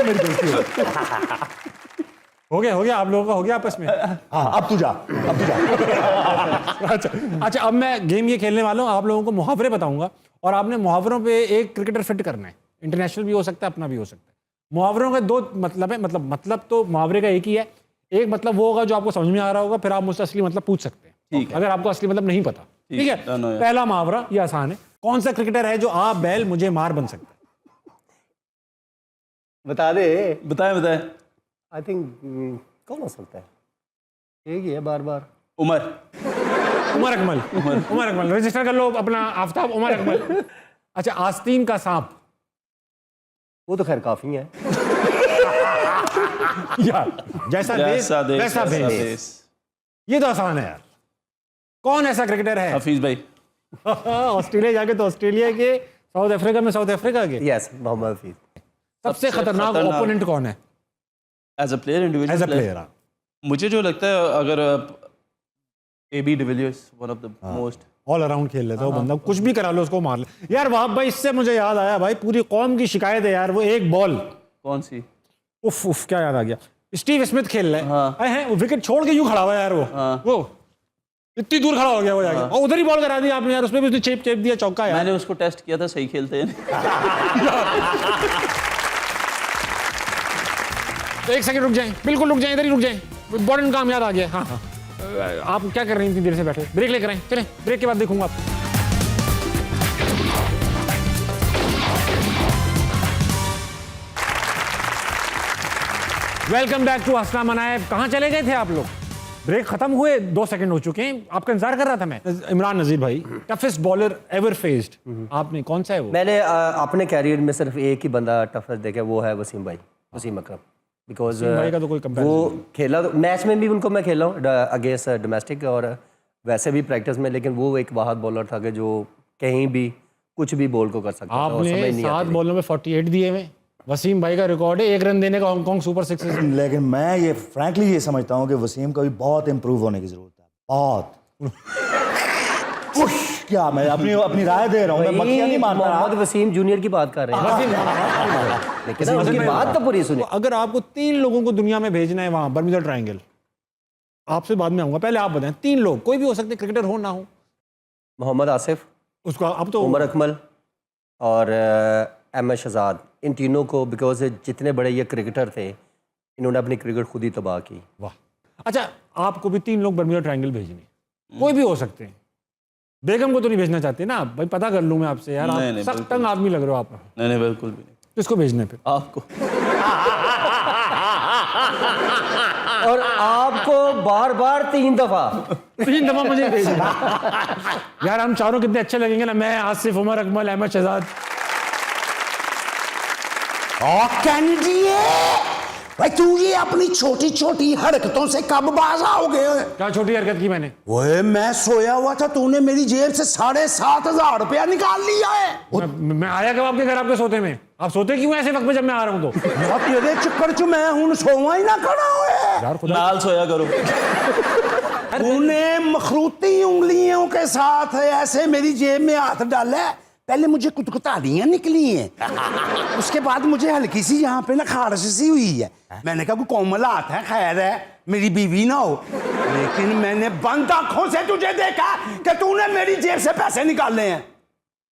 मेरी दोस्ती हो गया आप लोगों का हो गया आपस में। हाँ, अब तू जा। अच्छा अब मैं गेम ये खेलने वाला हूँ, आप लोगों को मुहावरे बताऊंगा और आपने मुहावरों पे एक क्रिकेटर फिट करना है। इंटरनेशनल भी हो सकता है, अपना भी हो सकता है। मुहावरों के दो मतलब है, मतलब तो मुहावरे का एक ही है। एक मतलब वो होगा जो आपको समझ में आ रहा होगा, फिर आप मुझसे असली मतलब पूछ सकते हैं। ठीक है। अगर आपको असली मतलब नहीं पता, ठीक है। पहला मुहावरा ये आसान है। कौन सा क्रिकेटर है जो आप बैल मुझे मार बन सकता है? बता दे। बताए। आई थिंक कौन हो सकता है? एक ही है बार उमर अकमल। रजिस्टर कर लो अपना आफ्ताब। उमर अकमल। अच्छा, आस्तीन का सांप। वो तो खैर काफी है यार, जैसा देश वैसा भेष। ये तो आसान है यार। कौन ऐसा क्रिकेटर है? हफीज भाई। ऑस्ट्रेलिया जाके तो ऑस्ट्रेलिया के, साउथ अफ्रीका में साउथ अफ्रीका के। यस, मोहम्मद हफीज। सबसे खतरनाक ओपोनेंट कौन है? As a player, individual as a player. मुझे जो लगता है, अगर AB de Villiers, one of the most. All around खेल लेता है वो बंदा, कुछ भी करा लो उसको मार ले यार। वहाब भाई, इससे मुझे याद आया भाई, पूरी कौम की शिकायत है यार, वो एक बॉल, कौन सी? उफ उफ, क्या याद आ गया, स्टीव स्मिथ खेल रहे हैं, विकेट छोड़ के यूं खड़ा हुआ है यार, वो इतनी दूर खड़ा हो गया वो जाके, और उधर ही बॉल करा दी आपने यार, उसमें भी उसने चेप चेप दिया, चौका यार। मैंने उसको टेस्ट किया था, सही खेलते हैं। तो एक सेकंड रुक जाएं, बिल्कुल रुक जाएं, इधर ही रुक जाएं, इम्पोर्टेंट काम याद आ गया। हाँ हाँ, आप क्या कर रही हैं इतनी देर से बैठे? ब्रेक लेकर आए, चलें, ब्रेक के बाद देखूंगा आप। वेलकम बैक टू हंसना मनाए। कहाँ चले गए थे आप लोग? ब्रेक खत्म हुए 2 सेकंड हो चुके हैं, आपका इंतजार कर रहा था मैं। इमरान नजीर भाई, टफेस्ट बॉलर एवर फेस्ड, आपने कौन सा है वो? मैंने अपने कैरियर में सिर्फ एक ही बंदा टफेस्ट देखा, वो है वसीम भाई, वसीम अकरम। बिकॉज भाई का तो कोई comparison वो खेला, मैच में भी उनको मैं खेला हूँ अगेंस्ट डोमेस्टिक और वैसे भी प्रैक्टिस में, लेकिन वो एक वाहद बॉलर था कि जो कहीं भी कुछ भी बॉल को कर सकता था। आपने 7 बॉलों में 48 दिए हुए, वसीम भाई का रिकॉर्ड है 1 रन देने का हांगकांग सुपर 6। लेकिन मैं ये फ्रैंकली ये समझता हूँ कि वसीम को भी बहुत इंप्रूव होने की जरूरत है, बहुत। क्या मैं अपनी राय दे रहा हूँ, मैं मक्खियाँ नहीं मारता। मोहम्मद वसीम जूनियर की बात कर रहे हैं, लेकिन उसकी बात तो पूरी सुनिए। अगर आपको 3 लोगों को दुनिया में भेजना है वहां बर्मुदा ट्रायंगल, आपसे बाद में आऊंगा, पहले आप बताएं 3 लोग, कोई भी हो सकते, क्रिकेटर हो ना हो। मोहम्मद आसिफ, उसको अब तो उमर अकमल और अहमद शहजाद, इन तीनों को, बिकॉज जितने बड़े ये क्रिकेटर थे, इन्होंने अपनी क्रिकेट खुद ही तबाह की। वाह। अच्छा, आपको भी 3 लोग बर्मुदा ट्रायंगल भेजने, कोई भी हो सकते हैं। बेगम को तो नहीं भेजना चाहते ना भाई? पता कर लूं मैं आपसे यार, आप सख्त तंग आदमी लग रहे हो आप। नहीं बिल्कुल भी नहीं। किसको भेजने पे? आपको। और आपको बार बार 3 दफा 3 दफा मुझे भेजना यार। हम चारों कितने अच्छे लगेंगे ना, मैं, आसिफ, उमर अकमल, अहमद शहजाद। भाई तू ये अपनी छोटी छोटी हरकतों से कब बाज आओगे? क्या छोटी हरकत की मैंने? ओए मैं सोया हुआ था, तूने मेरी जेब से 7,500 रुपया निकाल लिया है। मैं आया कब आपके घर आपके सोते में? आप सोते क्यों ऐसे वक्त में जब मैं आ रहा हूँ? तो यार तेरे चक्कर च मैं हूं सोवा ही ना खड़ा हुए यार, खुदा नाल सोया करो। तूने मखरूती उंगलियों के साथ ऐसे मेरी जेब में हाथ डाला है। पहले मुझे कुतकुतानियां निकली हैं, उसके बाद मुझे हल्की सी यहाँ पे ना खारिश सी हुई है। मैंने कहा कोई कोमल हाथ है, खैर है मेरी बीवी ना हो। लेकिन मैंने बंद आंखों से तुझे देखा कि तूने मेरी जेब से पैसे निकाले हैं।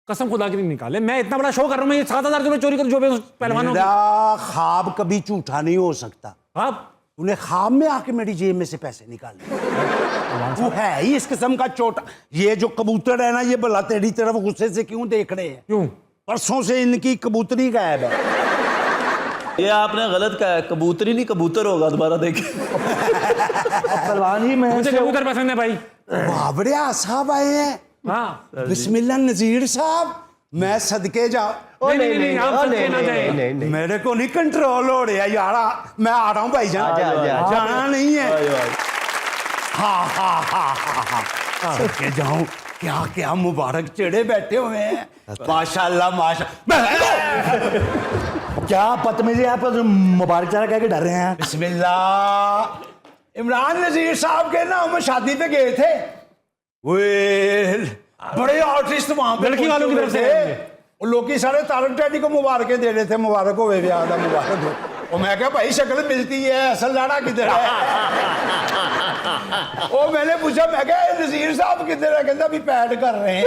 कसम खुदा की नहीं निकाले। मैं इतना बड़ा शो कर रहा हूँ, मैं 7,000 रुपये चोरी कर जो पहलवानों। मेरा ख्वाब कभी झूठा नहीं हो सकता। आप तूने ख्वाब में आके मेरी जेब में से पैसे निकाले। तू है ही इस किस्म का छोटा। ये जो कबूतर है ना, ये भला तेरी तरफ गुस्से से क्यों देख रहे हैं? क्यों? परसों से इनकी कबूतरी गायब है। ये आपने गलत कहा है, कबूतरी नहीं कबूतर होगा, दोबारा देखें। पहलवान ही मैं मुझे कबूतर पसंद है भाई। बाबरिया साहब आए हैं। हाँ, बिस्मिल्लाह नजीर साहब, मैं सदके जाऊं? नहीं, आप सदके ना जाएं। मेरे को नहीं कंट्रोल हो रहा यार, मैं आ रहा हूँ भाईजान। जाना नहीं है। हाँ, सदके जाऊं? क्या क्या मुबारक चढ़े बैठे हुए हैं, माशाल्लाह माशाल्लाह। क्या बदतमीजी आप मुबारक चारा कह के डर रहे हैं? बिस्मिल्लाह। इमरान नजीर साहब के ना हम शादी पे गए थे, बड़े आर्टिस्ट वहां पे, लड़की वालों की तरफ से वो लोग सारे तारक डैडी को मुबारकें दे रहे थे, मुबारक हो ब्याह दा मुबारक हो। और मैं क्या भाई शक्ल मिलती है, असल लाड़ा किधर है? ओ मैंने पूछा, मैं क्या नजीर साहब किधर है? कहता अभी पैड कर रहे हैं।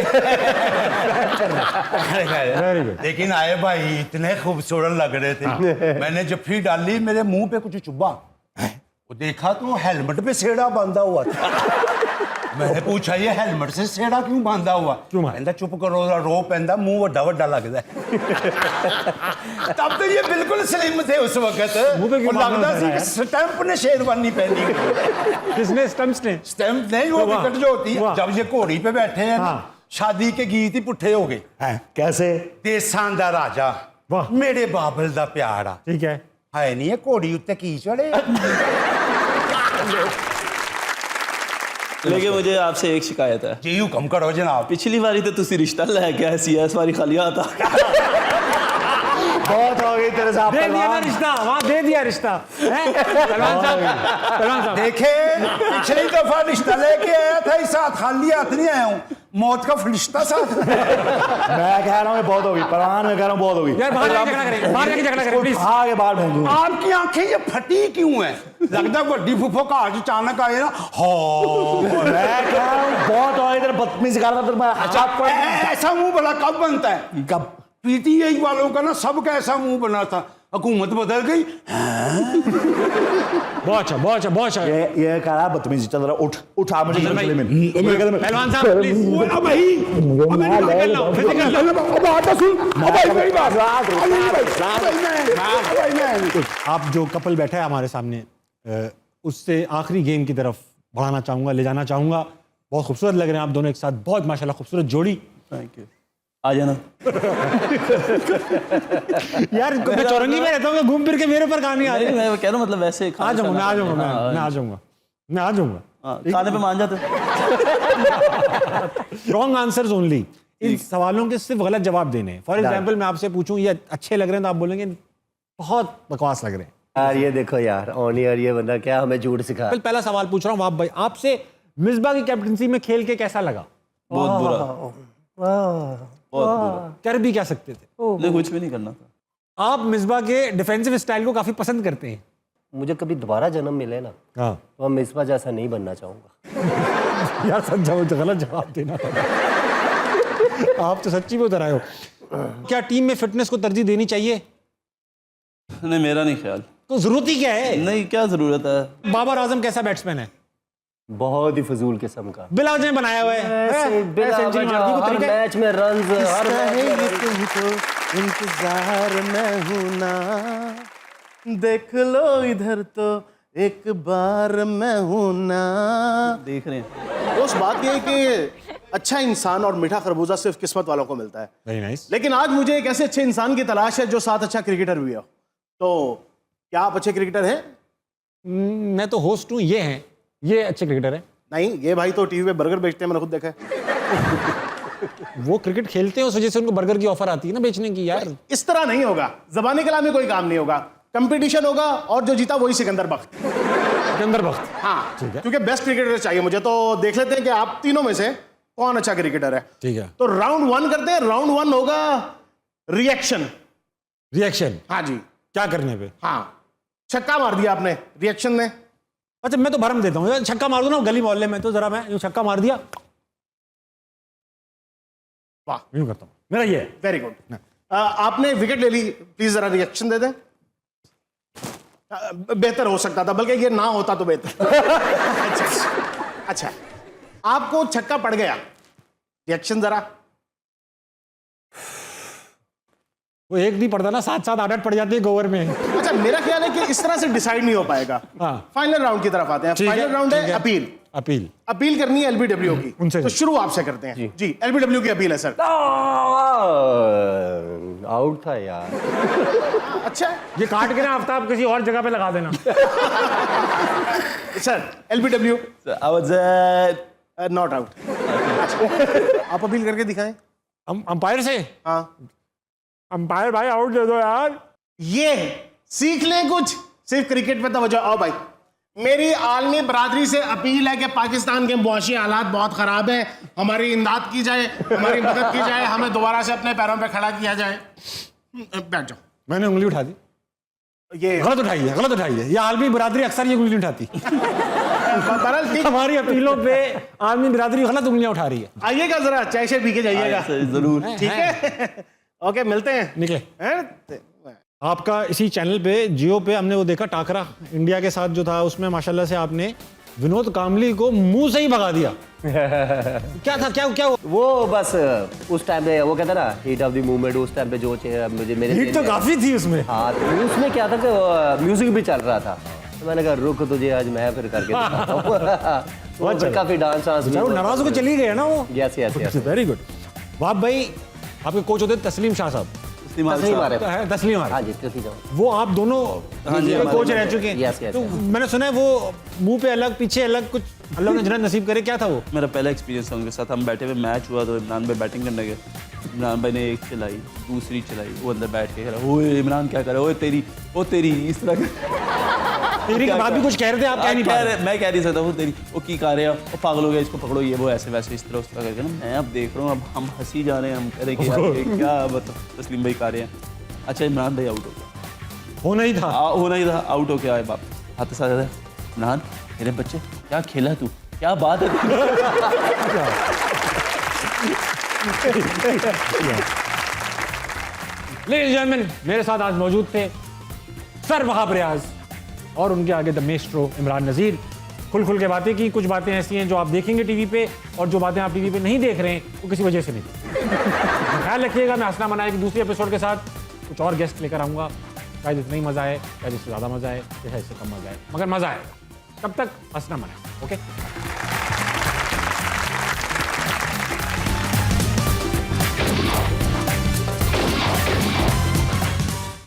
लेकिन आए भाई इतने खूबसूरत लग रहे थे। मैंने जफ्फी डाली, मेरे मुंह पे कुछ चुभा, वो देखा तो हेलमेट पे सेड़ा बांधा हुआ था। मैंने पूछा ये हेलमेट से सेड़ा क्यों बांधा हुआ? कहता चुप करो, रो पैंदा, मुंह वड्डा वड्डा लगता है। तब तो ये बिल्कुल स्लिम थे उस वक्त, लगता सी स्टैंप ने शेरवानी पहनी। किसने? स्टैंप नहीं, वो विकेट जो होती है, जब ये घोड़ी पे बैठे हैं ना, शादी के गीत ही पुट्ठे हो गए। कैसे? देसां दा राजा, मेरे बाबल दा प्यारा। ठीक है नहीं है घोड़ी उत्ते की चढ़े। लेकिन मुझे आपसे एक शिकायत है जी, हुक्म करो जनाब। पिछली बारी तो तुसी रिश्ता लैके आए सी, इस बारी खाली आता। बहुत हो गई तेरे साथ दे दिया ना पहलवान। रिश्ता, वहाँ दे दिया रिश्ता हैं? पहलवान साहब देखे पिछली दफा रिश्ता लेके आया था, इस साथ खाली हाथ नहीं आया हूँ, मौत का फरिश्ता साथ। मैं कह रहा हूँ ये बहुत होगी पहलवान, मैं कह रहा हूँ बहुत होगी। यार बाहर जाके झगड़ा करें, बाहर जाके झगड़ा करें प्लीज। आगे बाहर भेजूंगा। आपकी आंखें ये फटी क्यों है? लगता है बड्डी फुफो का आज अचानक आए ना। हाँ मैं कह रहा हूँ बहुत हो गई तेरे बदतमीजी कर रहा मैं हाथ पर ऐसा मुंह बड़ा कब बनता है? कब पीटीआई वालों का ना सबका ऐसा मुंह बना था, हुकूमत बदल गई। बहुत अच्छा, बहुत अच्छा, बहुत अच्छा। ये कह रहा बदतमीजी। चल रहा उठ उठ आ मुझे भाई, में पहलवान साहब प्लीज। आप जो कपल बैठा है हमारे सामने, उससे आखिरी गेम की तरफ बढ़ाना चाहूंगा, ले जाना चाहूंगा। बहुत खूबसूरत लग रहे हैं आप दोनों एक साथ, बहुत माशाल्लाह खूबसूरत जोड़ी। Thank you. आ जाना। यार मैं चौरंगी में रहता हूँ, घूम फिर के मेरे ऊपर कहानी आ रही है। मैं कह रहा हूँ मतलब वैसे आ जाऊंगा, मैं आ जाऊंगा, मैं आ जाऊंगा, मैं आ जाऊंगा। खाने पे मान जाते। Wrong answers only. इन सवालों के सिर्फ गलत जवाब देने हैं। फॉर एग्जाम्पल मैं आपसे पूछूं ये अच्छे लग रहे हैं तो आप बोलेंगे बहुत बकवास लग रहे हैं। यार ये देखो यार, ऑन ईयर ये बंदा क्या हमें झूठ सिखा। पहला सवाल पूछ रहा हूँ आप भाई, आपसे मिसबा की कैप्टनसी में खेल के कैसा लगा? बहुत बुरा, बहुत बुरा। कर भी क्या सकते थे? नहीं, कुछ भी नहीं करना था। आप मिसबा के डिफेंसिव स्टाइल को काफी पसंद करते हैं। मुझे कभी दोबारा जन्म मिले ना हाँ तो मैं मिसबा जैसा नहीं बनना चाहूंगा। यार सच गलत जवाब देना। आप तो सच्ची में उतर आए हो। क्या टीम में फिटनेस को तरजीह देनी चाहिए? नहीं, मेरा नहीं ख्याल। तो जरूरत ही क्या है? नहीं, क्या जरूरत है? बाबर आजम कैसा बैट्समैन है? बहुत ही फजूल किस्म का। बिला वजह बनाया हुआ है, बिला सेंचुरी मार दी, कोई हर तरीका है? मैच में रन्स, हर मैच में तो इंतजार में हूं ना, देख लो इधर तो एक बार मैं हूं ना। देख रहे हैं उस बात ये है कि अच्छा इंसान और मीठा खरबूजा सिर्फ किस्मत वालों को मिलता है। Very nice. लेकिन आज मुझे एक ऐसे अच्छे इंसान की तलाश है जो साथ अच्छा क्रिकेटर भी हो। तो क्या आप अच्छे क्रिकेटर हैं? मैं तो होस्ट हूँ, ये हैं, ये अच्छे क्रिकेटर हैं। नहीं, ये भाई तो टीवी पे बर्गर बेचते हैं, मैंने खुद देखा है। वो क्रिकेट खेलते हैं, उस वजह से उनको बर्गर की ऑफर आती है ना बेचने की। यार इस तरह नहीं होगा, ज़बानी कलाम में कोई काम नहीं होगा, कंपटीशन होगा और जो जीता वही सिकंदर बख्त। सिकंदर बख्त, हाँ, ठीक है। क्योंकि बेस्ट क्रिकेटर चाहिए मुझे। तो देख लेते हैं कि आप तीनों में से कौन अच्छा क्रिकेटर है। ठीक है। तो राउंड 1 करते हैं। राउंड 1 होगा रिएक्शन। रिएक्शन? हाँ जी। क्या करने पे? हाँ, छक्का मार दिया आपने रिएक्शन में। अच्छा मैं तो भरम देता हूँ, छक्का मार दो ना गली मोहल्ले में, तो जरा मैं यूं छक्का मार दिया, वाह, यूं करता हूँ, मेरा ये है। Very good. आपने विकेट ले ली, प्लीज जरा रिएक्शन दे दें। बेहतर हो सकता था, बल्कि ये ना होता तो बेहतर। अच्छा, आपको छक्का पड़ गया, रिएक्शन जरा। वो एक नहीं पड़ता ना, 7-7 8 पड़ जाती है गोवर में। अच्छा, मेरा ख्याल है कि इस तरह से डिसाइड नहीं हो पाएगा। हाँ। फाइनल राउंड की तरफ आते हैं। फाइनल राउंड है अपील। अपील? अपील करनी है एलबीडब्ल्यू की। उनसे तो शुरू आपसे करते हैं जी। एलबीडब्ल्यू की अपील है सर। आउट था यार। अच्छा, ये काट के ना आफ्ताब किसी और जगह पे लगा देना। Sir LBW not out. आप अपील करके दिखाएं। अंपायर से? हाँ, अंपायर भाई आउट दे दो यार। ये सीख लें कुछ, सिर्फ क्रिकेट पे तवज्जो। आओ भाई, मेरी आलमी बरादरी से अपील है कि पाकिस्तान के मुआशी हालात बहुत ख़राब है, हमारी इमदाद की जाए, हमारी मदद की जाए, हमें दोबारा से अपने पैरों पे खड़ा किया जाए। बैठ जाओ। मैंने उंगली उठा दी। ये गलत उठाई है, गलत उठाई है। ये आलमी बरादरी अक्सर ये उंगली उठाती। बहरहाल ठीक, हमारी अपीलों पे आलमी बरादरी गलत उंगलियां उठा रही है। आइएगा जरा, चाय से पी के जाइएगा। जरूर। ठीक है, ओके, मिलते हैं। निकले। हैं? आपका इसी चैनल पे जियो पे हमने वो देखा टाकरा इंडिया के साथ जो था, उसमें माशाल्लाह से आपने विनोद कामली को मुंह से ही भगा दिया। क्या था, क्या हुआ? वो बस उस टाइम पे वो कहता ना हीट ऑफ द मूवमेंट, उस टाइम पे जो मुझे मेरे हीट तो काफी थी उसमें। हाँ, तो उसमें क्या था कि म्यूजिक भी चल रहा था, तो मैंने कहा रुक तुझे आज मैं फिर करके दिखाता हूं। वो फिर काफी डांस नाराज होकर चली गई है ना वो। Yes yes yes. Very good. वाह भाई, आपके कोच होते तस्लीम शाह साहब। तस्लीम तस्लीम साहब। आरिफ। तस्लीम हाँ आरिफ। जी, तस्लीम जाओ। वो आप दोनों हाँ जी, हमारे- कोच रह चुके हैं। Yes, yes, तो yes. मैंने सुना है वो मुंह पे अलग पीछे अलग कुछ अल्लाह ने जन्नत नसीब करे, क्या था वो? मेरा पहला एक्सपीरियंस था उनके साथ। हम बैठे हुए मैच हुआ तो इमरान भाई बैटिंग करने गए। इमरान भाई ने एक चलाई, दूसरी चलाई, वो अंदर बैठ के कह रहा, ओए इमरान क्या कर रहा है, ओ तेरी इस तरह तेरी के बाद भी कुछ कह रहे थे, आप कह नहीं पा रहे। मैं कह नहीं सकता, वो तेरी वो की कर रहे हैं, वो पागल हो गया, इसको पकड़ो, ये वो ऐसे वैसे इस तरह उस तरह करके ना। मैं अब देख रहा हूँ, अब हम हंसी जा रहे हैं, हम कह रहे हैं कि यार ये क्या मतलब तस्लीम भाई कर रहे हैं। अच्छा इमरान भाई आउट हो गया, होना ही था। होना ही था, आउट हो के आए बाप हाथ से साथ इमरान मेरे बच्चे क्या खेला तू, क्या बात है लेडीज एंड जेंटलमैन, मेरे साथ आज मौजूद थे सर वहाब रियाज और उनके आगे द मेस्ट्रो इमरान नज़ीर। खुल के बातें की। कुछ बातें ऐसी हैं जो आप देखेंगे टीवी पे, और जो बातें आप टीवी पे नहीं देख रहे हैं वो किसी वजह से नहीं। ख्याल रखिएगा, मैं हंसना मनाए कि दूसरे एपिसोड के साथ कुछ और गेस्ट लेकर आऊँगा। शायद इतना ही मज़ा आए, शायद इससे ज़्यादा मज़ा आए, शायद इससे कम मज़ा आए, मगर मज़ा आएगा। तब तक हंसना मनाए। ओके।